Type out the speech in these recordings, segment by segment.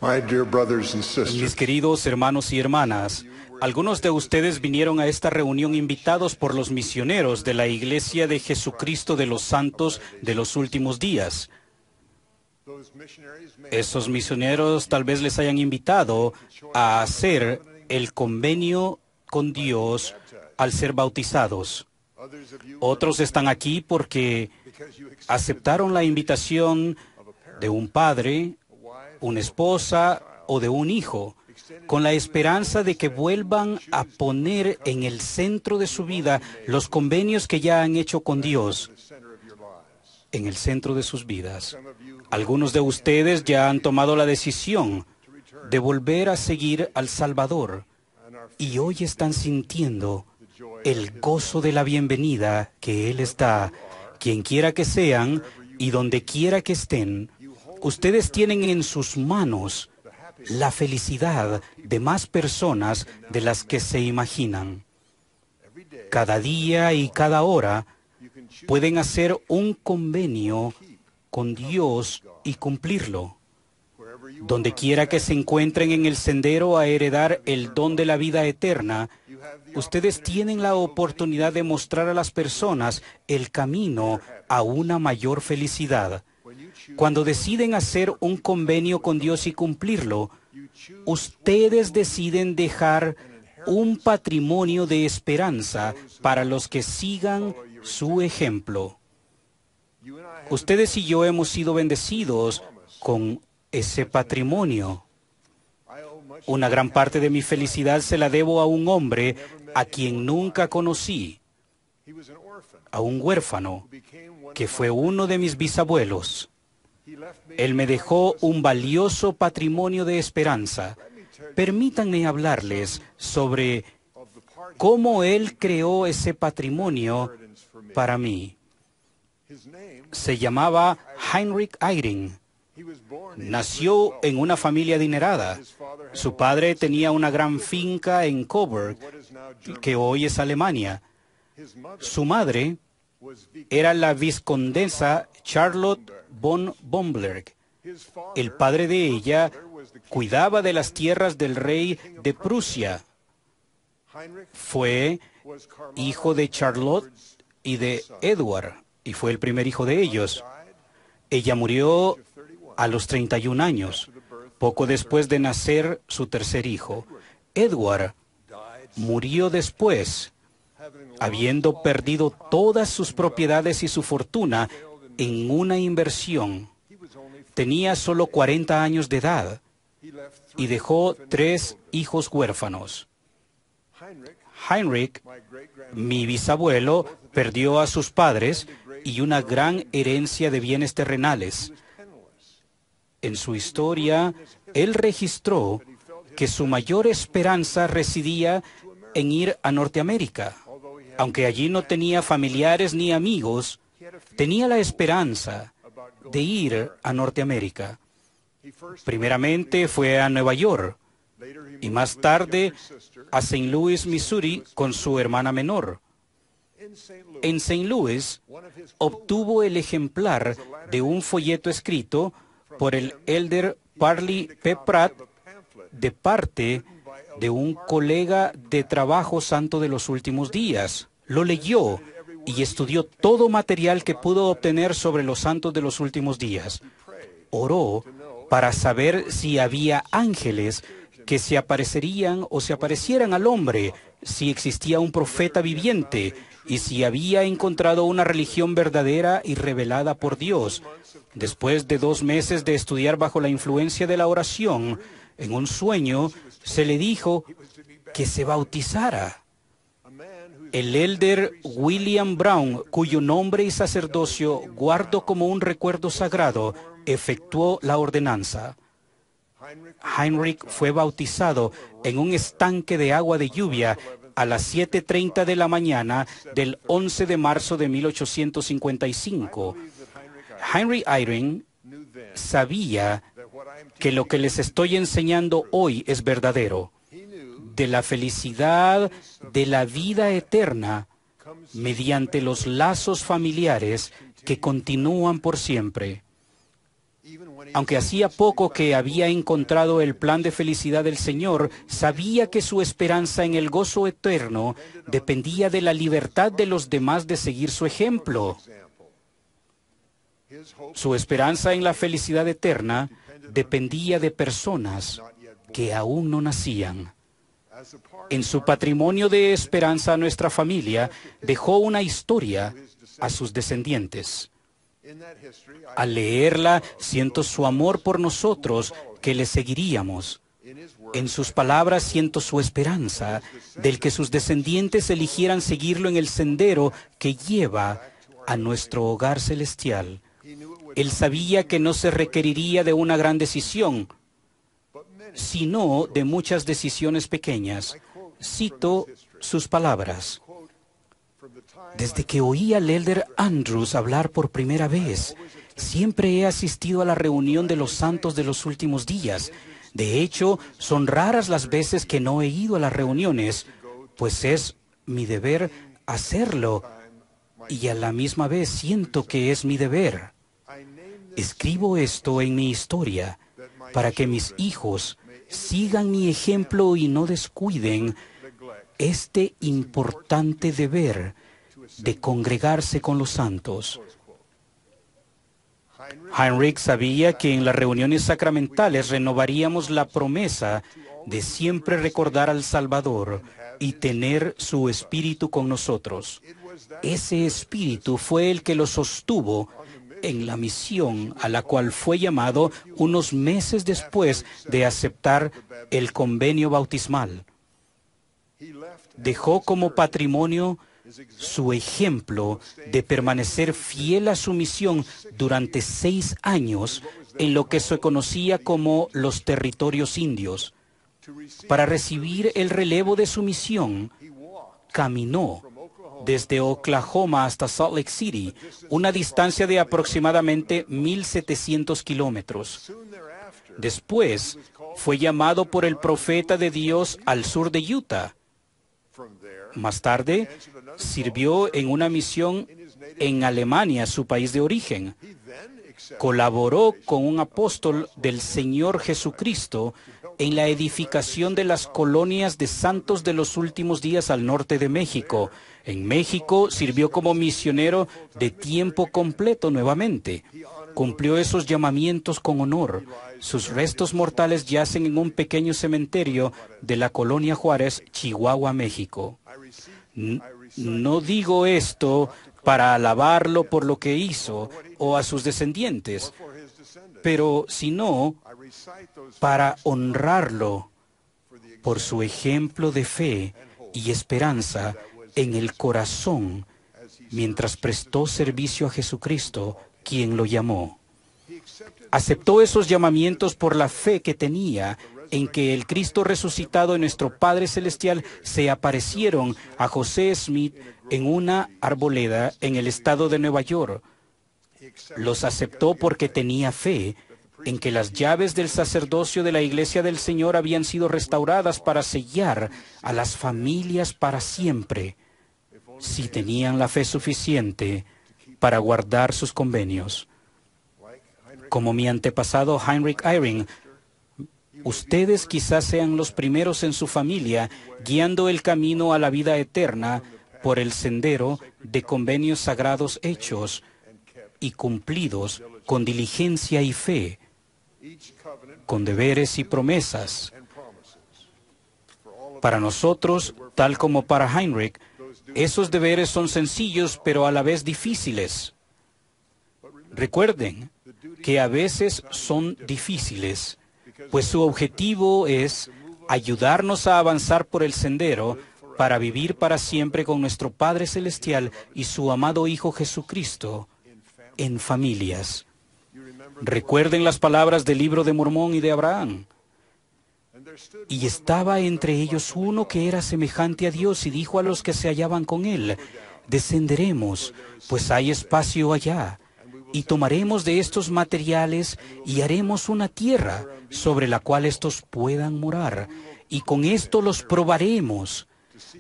My dear brothers and sisters, Mis queridos hermanos y hermanas, algunos de ustedes vinieron a esta reunión invitados por los misioneros de la Iglesia de Jesucristo de los Santos de los Últimos Días. Esos misioneros tal vez les hayan invitado a hacer el convenio con Dios al ser bautizados. Otros están aquí porque aceptaron la invitación de un padre, una esposa o de un hijo, con la esperanza de que vuelvan a poner en el centro de su vida los convenios que ya han hecho con Dios, en el centro de sus vidas. Algunos de ustedes ya han tomado la decisión de volver a seguir al Salvador y hoy están sintiendo el gozo de la bienvenida que Él les da, quien quiera que sean y donde quiera que estén. Ustedes tienen en sus manos la felicidad de más personas de las que se imaginan. Cada día y cada hora pueden hacer un convenio con Dios y cumplirlo. Donde quiera que se encuentren en el sendero a heredar el don de la vida eterna, ustedes tienen la oportunidad de mostrar a las personas el camino a una mayor felicidad. Cuando deciden hacer un convenio con Dios y cumplirlo, ustedes deciden dejar un patrimonio de esperanza para los que sigan su ejemplo. Ustedes y yo hemos sido bendecidos con ese patrimonio. Una gran parte de mi felicidad se la debo a un hombre a quien nunca conocí, a un huérfano, que fue uno de mis bisabuelos. Él me dejó un valioso patrimonio de esperanza. Permítanme hablarles sobre cómo él creó ese patrimonio para mí. Se llamaba Heinrich Eyring. Nació en una familia adinerada. Su padre tenía una gran finca en Coburg, que hoy es Alemania. Su madre era la vizcondesa Charlotte von Bomberg. El padre de ella cuidaba de las tierras del rey de Prusia. Fue hijo de Charlotte y de Edward, y fue el primer hijo de ellos. Ella murió a los 31 años, poco después de nacer su tercer hijo. Edward murió después, habiendo perdido todas sus propiedades y su fortuna en una inversión. Tenía solo 40 años de edad y dejó 3 hijos huérfanos. Heinrich, mi bisabuelo, perdió a sus padres y una gran herencia de bienes terrenales. En su historia, él registró que su mayor esperanza residía en ir a Norteamérica. Aunque allí no tenía familiares ni amigos, tenía la esperanza de ir a Norteamérica. Primeramente fue a Nueva York y más tarde a St. Louis, Missouri, con su hermana menor. En St. Louis obtuvo el ejemplar de un folleto escrito por el elder Parley P. Pratt de parte de un colega de trabajo santo de los últimos días. Lo leyó y estudió todo material que pudo obtener sobre los santos de los últimos días. Oró para saber si había ángeles que se aparecerían o se aparecieran al hombre, si existía un profeta viviente y si había encontrado una religión verdadera y revelada por Dios. Después de 2 meses de estudiar bajo la influencia de la oración, en un sueño se le dijo que se bautizara. El elder William Brown, cuyo nombre y sacerdocio guardo como un recuerdo sagrado, efectuó la ordenanza. Heinrich fue bautizado en un estanque de agua de lluvia a las 7:30 de la mañana del 11 de marzo de 1855. Heinrich Eyring sabía que lo que les estoy enseñando hoy es verdadero. De la felicidad de la vida eterna mediante los lazos familiares que continúan por siempre. Aunque hacía poco que había encontrado el plan de felicidad del Señor, sabía que su esperanza en el gozo eterno dependía de la libertad de los demás de seguir su ejemplo. Su esperanza en la felicidad eterna dependía de personas que aún no nacían. En su patrimonio de esperanza a nuestra familia, dejó una historia a sus descendientes. Al leerla, siento su amor por nosotros, que le seguiríamos. En sus palabras siento su esperanza del que sus descendientes eligieran seguirlo en el sendero que lleva a nuestro hogar celestial. Él sabía que no se requeriría de una gran decisión, sino de muchas decisiones pequeñas. Cito sus palabras. Desde que oí al elder Andrews hablar por primera vez, siempre he asistido a la reunión de los santos de los últimos días. De hecho, son raras las veces que no he ido a las reuniones, pues es mi deber hacerlo, y a la misma vez siento que es mi deber. Escribo esto en mi historia para que mis hijos sigan mi ejemplo y no descuiden este importante deber de congregarse con los santos. Heinrich sabía que en las reuniones sacramentales renovaríamos la promesa de siempre recordar al Salvador y tener su espíritu con nosotros. Ese espíritu fue el que lo sostuvo en la misión a la cual fue llamado unos meses después de aceptar el convenio bautismal. Dejó como patrimonio su ejemplo de permanecer fiel a su misión durante 6 años en lo que se conocía como los territorios indios. Para recibir el relevo de su misión, caminó desde Oklahoma hasta Salt Lake City, una distancia de aproximadamente 1,700 kilómetros. Después, fue llamado por el profeta de Dios al sur de Utah. Más tarde, sirvió en una misión en Alemania, su país de origen. Colaboró con un apóstol del Señor Jesucristo en la edificación de las colonias de santos de los últimos días al norte de México. En México sirvió como misionero de tiempo completo nuevamente. Cumplió esos llamamientos con honor. Sus restos mortales yacen en un pequeño cementerio de la colonia Juárez, Chihuahua, México. No digo esto para alabarlo por lo que hizo o a sus descendientes, pero sino para honrarlo por su ejemplo de fe y esperanza en el corazón mientras prestó servicio a Jesucristo, quien lo llamó. Aceptó esos llamamientos por la fe que tenía en que el Cristo resucitado y nuestro Padre Celestial se aparecieron a José Smith en una arboleda en el estado de Nueva York. Los aceptó porque tenía fe en que las llaves del sacerdocio de la Iglesia del Señor habían sido restauradas para sellar a las familias para siempre, si tenían la fe suficiente para guardar sus convenios. Como mi antepasado Heinrich Eyring, ustedes quizás sean los primeros en su familia guiando el camino a la vida eterna por el sendero de convenios sagrados hechos y cumplidos con diligencia y fe, con deberes y promesas. Para nosotros, tal como para Heinrich, esos deberes son sencillos pero a la vez difíciles. Recuerden que a veces son difíciles, pues su objetivo es ayudarnos a avanzar por el sendero para vivir para siempre con nuestro Padre Celestial y su amado Hijo Jesucristo en familias. Recuerden las palabras del libro de Mormón y de Abraham. Y estaba entre ellos uno que era semejante a Dios y dijo a los que se hallaban con él: descenderemos, pues hay espacio allá, y tomaremos de estos materiales y haremos una tierra sobre la cual estos puedan morar, y con esto los probaremos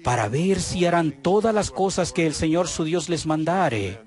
para ver si harán todas las cosas que el Señor su Dios les mandare.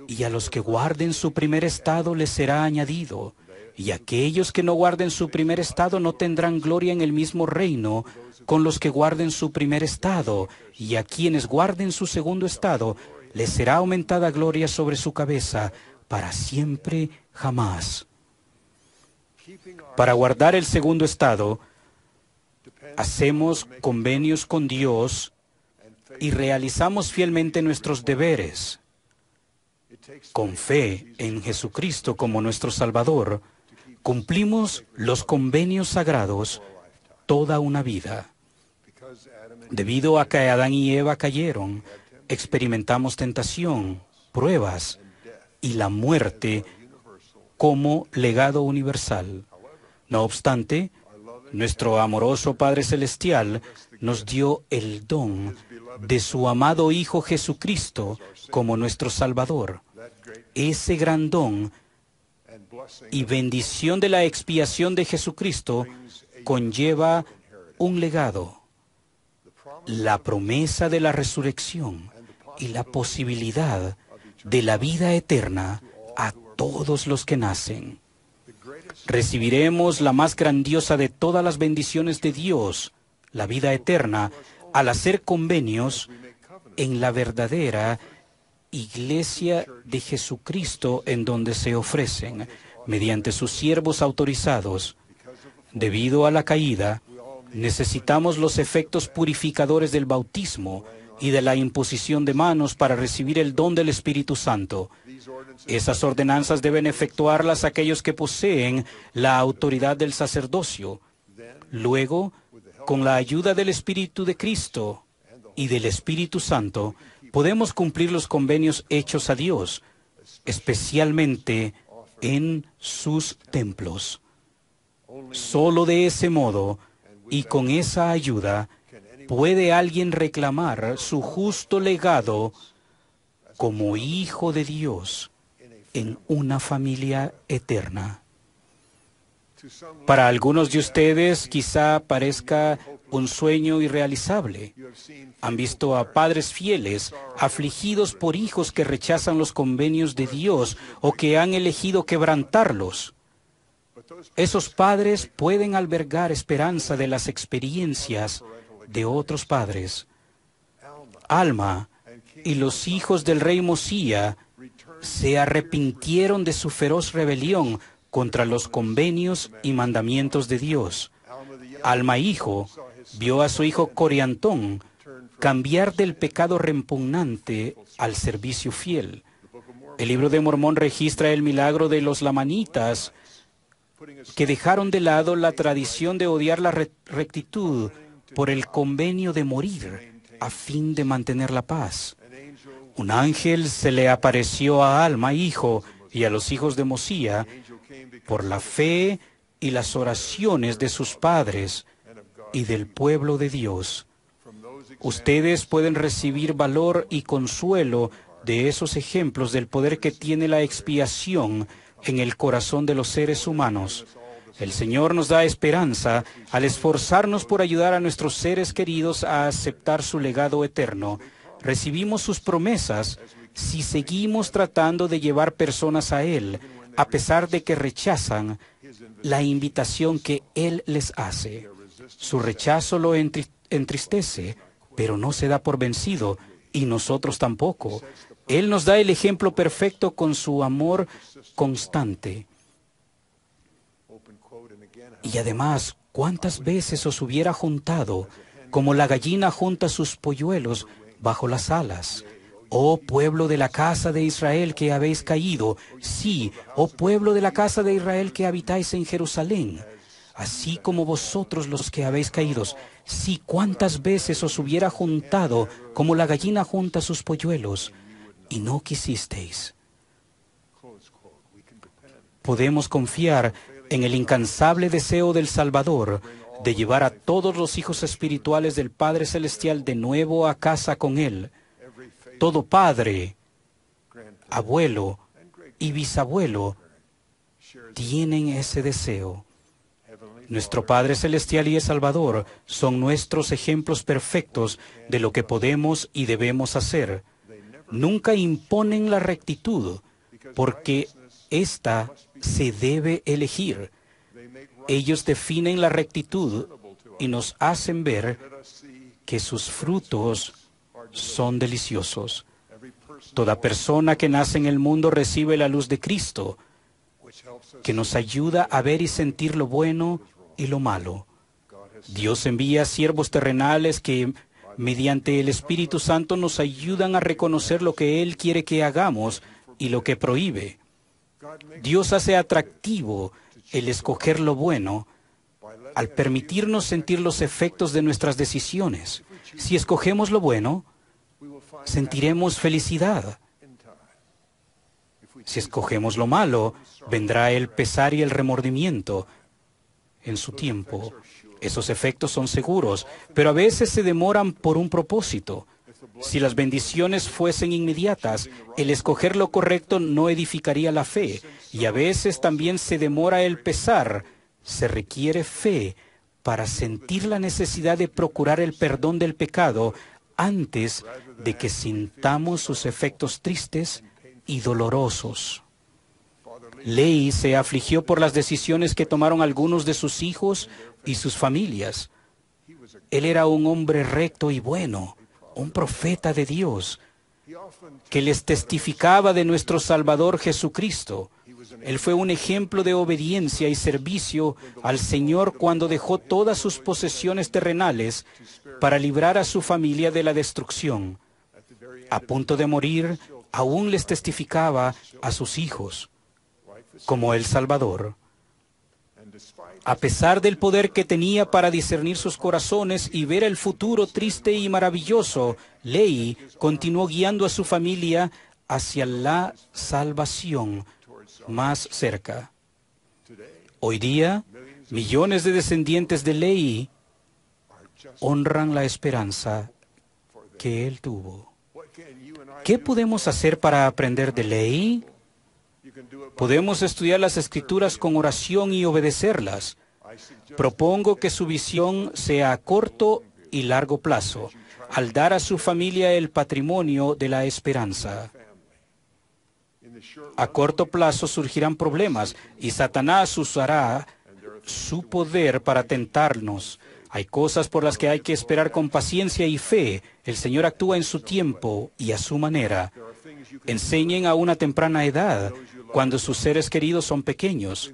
y a los que guarden su primer estado les será añadido. Y aquellos que no guarden su primer estado no tendrán gloria en el mismo reino con los que guarden su primer estado. Y a quienes guarden su segundo estado les será aumentada gloria sobre su cabeza para siempre jamás. Para guardar el segundo estado, hacemos convenios con Dios y realizamos fielmente nuestros deberes. Con fe en Jesucristo como nuestro Salvador, cumplimos los convenios sagrados toda una vida. Debido a que Adán y Eva cayeron, experimentamos tentación, pruebas y la muerte como legado universal. No obstante, nuestro amoroso Padre Celestial nos dio el don de su amado Hijo Jesucristo como nuestro Salvador. Ese gran don y bendición de la expiación de Jesucristo conlleva un legado, la promesa de la resurrección y la posibilidad de la vida eterna a todos los que nacen. Recibiremos la más grandiosa de todas las bendiciones de Dios, la vida eterna, al hacer convenios en la verdadera Iglesia de Jesucristo en donde se ofrecen mediante sus siervos autorizados. Debido a la caída, necesitamos los efectos purificadores del bautismo y de la imposición de manos para recibir el don del Espíritu Santo. Esas ordenanzas deben efectuarlas aquellos que poseen la autoridad del sacerdocio. Luego, con la ayuda del Espíritu de Cristo y del Espíritu Santo, podemos cumplir los convenios hechos a Dios, especialmente en sus templos. Solo de ese modo y con esa ayuda puede alguien reclamar su justo legado como hijo de Dios en una familia eterna. Para algunos de ustedes quizá parezca un sueño irrealizable. Han visto a padres fieles afligidos por hijos que rechazan los convenios de Dios o que han elegido quebrantarlos. Esos padres pueden albergar esperanza de las experiencias de otros padres. Alma y los hijos del rey Mosía se arrepintieron de su feroz rebelión contra los convenios y mandamientos de Dios. Alma hijo vio a su hijo Coriantón cambiar del pecado repugnante al servicio fiel. El libro de Mormón registra el milagro de los lamanitas que dejaron de lado la tradición de odiar la rectitud por el convenio de morir a fin de mantener la paz. Un ángel se le apareció a Alma hijo y a los hijos de Mosía por la fe y las oraciones de sus padres y del pueblo de Dios. Ustedes pueden recibir valor y consuelo de esos ejemplos del poder que tiene la expiación en el corazón de los seres humanos. El Señor nos da esperanza al esforzarnos por ayudar a nuestros seres queridos a aceptar su legado eterno. Recibimos sus promesas si seguimos tratando de llevar personas a Él, a pesar de que rechazan la invitación que Él les hace. Su rechazo lo entristece, pero no se da por vencido, y nosotros tampoco. Él nos da el ejemplo perfecto con su amor constante. Y además, ¿cuántas veces os hubiera juntado, como la gallina junta sus polluelos bajo las alas? Oh pueblo de la casa de Israel que habéis caído, sí, oh pueblo de la casa de Israel que habitáis en Jerusalén, así como vosotros los que habéis caído, sí, cuántas veces os hubiera juntado como la gallina junta sus polluelos, y no quisisteis. Podemos confiar en el incansable deseo del Salvador de llevar a todos los hijos espirituales del Padre Celestial de nuevo a casa con Él. Todo padre, abuelo y bisabuelo tienen ese deseo. Nuestro Padre Celestial y el Salvador son nuestros ejemplos perfectos de lo que podemos y debemos hacer. nunca imponen la rectitud, porque ésta se debe elegir. Ellos definen la rectitud y nos hacen ver que sus frutos son deliciosos. Toda persona que nace en el mundo recibe la luz de Cristo, que nos ayuda a ver y sentir lo bueno y lo malo. Dios envía siervos terrenales que, mediante el Espíritu Santo, nos ayudan a reconocer lo que Él quiere que hagamos y lo que prohíbe. Dios hace atractivo el escoger lo bueno al permitirnos sentir los efectos de nuestras decisiones. Si escogemos lo bueno, sentiremos felicidad. Si escogemos lo malo, vendrá el pesar y el remordimiento en su tiempo. Esos efectos son seguros, pero a veces se demoran por un propósito. Si las bendiciones fuesen inmediatas, el escoger lo correcto no edificaría la fe, y a veces también se demora el pesar. Se requiere fe para sentir la necesidad de procurar el perdón del pecado antes de que sintamos sus efectos tristes y dolorosos. Lehi se afligió por las decisiones que tomaron algunos de sus hijos y sus familias. Él era un hombre recto y bueno, un profeta de Dios, que les testificaba de nuestro Salvador Jesucristo. Él fue un ejemplo de obediencia y servicio al Señor cuando dejó todas sus posesiones terrenales para librar a su familia de la destrucción. A punto de morir, aún les testificaba a sus hijos como el Salvador. A pesar del poder que tenía para discernir sus corazones y ver el futuro triste y maravilloso, Lehi continuó guiando a su familia hacia la salvación más cerca. Hoy día, millones de descendientes de Lehi honran la esperanza que él tuvo. ¿Qué podemos hacer para aprender de Lehi? Podemos estudiar las Escrituras con oración y obedecerlas. Propongo que su visión sea a corto y largo plazo, al dar a su familia el patrimonio de la esperanza. A corto plazo surgirán problemas y Satanás usará su poder para tentarnos. Hay cosas por las que hay que esperar con paciencia y fe. El Señor actúa en su tiempo y a su manera. Enseñen a una temprana edad, cuando sus seres queridos son pequeños.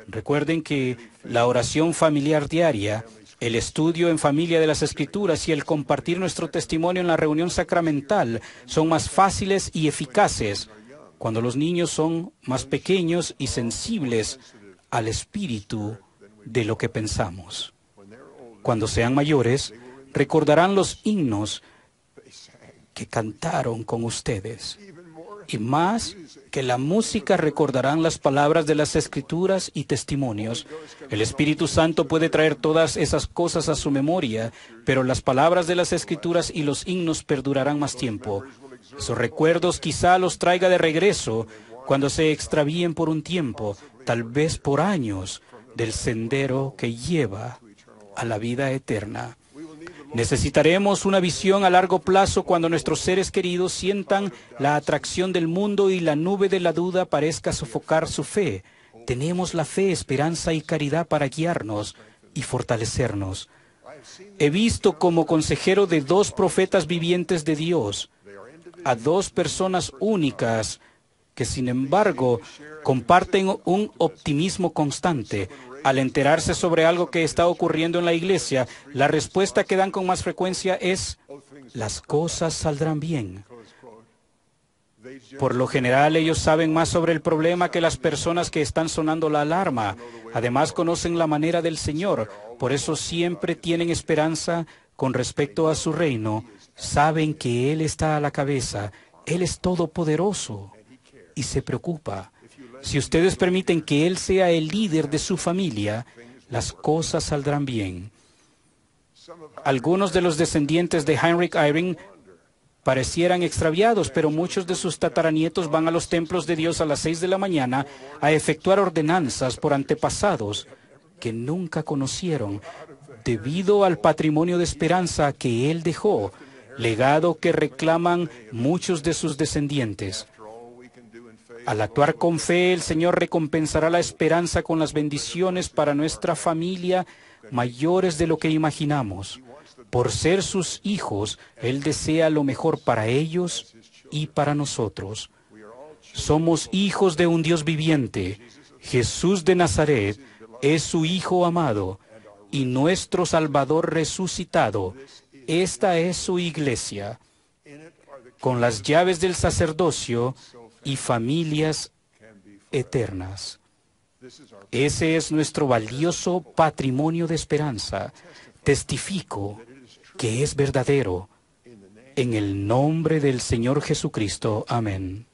Recuerden que la oración familiar diaria, el estudio en familia de las Escrituras y el compartir nuestro testimonio en la reunión sacramental son más fáciles y eficaces cuando los niños son más pequeños y sensibles al espíritu de lo que pensamos. Cuando sean mayores, recordarán los himnos que cantaron con ustedes. Y más que la música, recordarán las palabras de las Escrituras y testimonios. El Espíritu Santo puede traer todas esas cosas a su memoria, pero las palabras de las Escrituras y los himnos perdurarán más tiempo. Esos recuerdos quizá los traiga de regreso cuando se extravíen por un tiempo, tal vez por años, del sendero que lleva a la vida eterna. Necesitaremos una visión a largo plazo cuando nuestros seres queridos sientan la atracción del mundo y la nube de la duda parezca sofocar su fe. Tenemos la fe, esperanza y caridad para guiarnos y fortalecernos. He visto como consejero de dos profetas vivientes de Dios, a dos personas únicas que, sin embargo, comparten un optimismo constante. Al enterarse sobre algo que está ocurriendo en la iglesia, la respuesta que dan con más frecuencia es: las cosas saldrán bien. Por lo general, ellos saben más sobre el problema que las personas que están sonando la alarma. Además, conocen la manera del Señor. Por eso siempre tienen esperanza con respecto a su reino. Saben que Él está a la cabeza. Él es todopoderoso y se preocupa. Si ustedes permiten que Él sea el líder de su familia, las cosas saldrán bien. Algunos de los descendientes de Heinrich Eyring parecieran extraviados, pero muchos de sus tataranietos van a los templos de Dios a las 6 de la mañana a efectuar ordenanzas por antepasados que nunca conocieron, debido al patrimonio de esperanza que Él dejó. legado que reclaman muchos de sus descendientes. Al actuar con fe, el Señor recompensará la esperanza con las bendiciones para nuestra familia mayores de lo que imaginamos. Por ser sus hijos, Él desea lo mejor para ellos y para nosotros. Somos hijos de un Dios viviente. Jesús de Nazaret es su Hijo amado y nuestro Salvador resucitado. Esta es su iglesia, con las llaves del sacerdocio y familias eternas. Ese es nuestro valioso patrimonio de esperanza. Testifico que es verdadero. En el nombre del Señor Jesucristo. Amén.